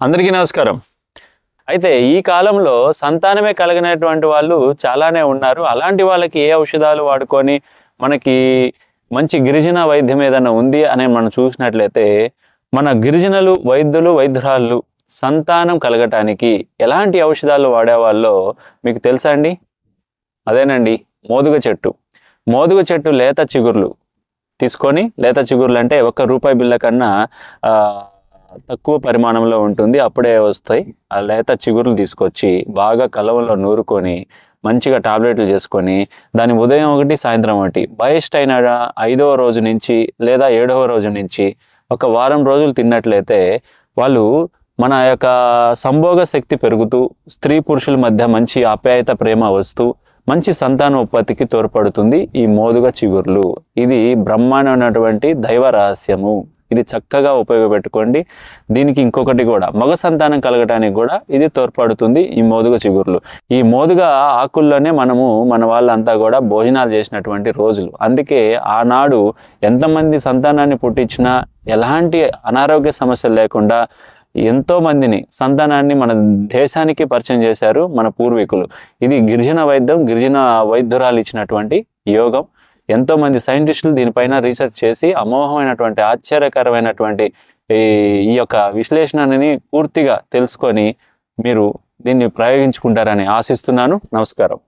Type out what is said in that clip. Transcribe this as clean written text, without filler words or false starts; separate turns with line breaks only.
అందరికీ నమస్కారం. అయితే ఈ కాలంలో సంతానమే కలగనటువంటి వాళ్ళు చాలానే ఉన్నారు. అలాంటి వాళ్ళకి ఏ ఔషధాలు వాడుకొని మనకి మంచి గిరిజన వైద్యం ఏదైనా ఉంది అని మనం చూసినట్లయితే, మన గిరిజనులు, వైద్యులు, వైద్యురాళ్ళు సంతానం కలగటానికి ఎలాంటి ఔషధాలు వాడేవాళ్ళో మీకు తెలుసా అండి? అదేనండి మోదుగ చెట్టు. మోదుగ చెట్టు లేత చిగుర్లు తీసుకొని, లేత చిగుర్లు అంటే ₹1 బిళ్ళ కన్నా తక్కువ పరిమాణంలో ఉంటుంది, అప్పుడే వస్తాయి. ఆ లేత చిగుర్లు తీసుకొచ్చి బాగా కలవలో నూరుకొని మంచిగా టాబ్లెట్లు చేసుకొని దాని ఉదయం ఒకటి సాయంత్రం ఒకటి బయస్ట్ అయిన 5వ రోజు నుంచి లేదా 7వ రోజు నుంచి ఒక వారం రోజులు తిన్నట్లయితే వాళ్ళు మన యొక్క సంభోగ శక్తి పెరుగుతూ స్త్రీ పురుషుల మధ్య మంచి ఆప్యాయత ప్రేమ వస్తూ మంచి సంతానోత్పత్తికి తోడ్పడుతుంది ఈ మోదుగ చిగుర్లు. ఇది బ్రహ్మాండమైనటువంటి దైవ రహస్యము. ఇది చక్కగా ఉపయోగపెట్టుకోండి. దీనికి ఇంకొకటి కూడా, మగ సంతానం కలగటానికి కూడా ఇది తోడ్పడుతుంది ఈ మోదుగ చిగుర్లు. ఈ మోదుగ ఆకుల్లోనే మన వాళ్ళంతా కూడా భోజనాలు చేసినటువంటి రోజులు. అందుకే ఆనాడు ఎంతమంది సంతానాన్ని పుట్టించినా ఎలాంటి అనారోగ్య సమస్యలు లేకుండా ఎంతో మందిని సంతానాన్ని మన దేశానికి పరిచయం చేశారు మన పూర్వీకులు. ఇది గిరిజన వైద్యం, గిరిజన వైద్యురాలు ఇచ్చినటువంటి యోగం. ఎంతోమంది సైంటిస్టులు దీనిపైన రీసెర్చ్ చేసి అమోఘమైనటువంటి ఆశ్చర్యకరమైనటువంటి ఈ యొక్క విశ్లేషణని పూర్తిగా తెలుసుకొని మీరు దీన్ని ప్రయోగించుకుంటారని ఆశిస్తున్నాను. నమస్కారం.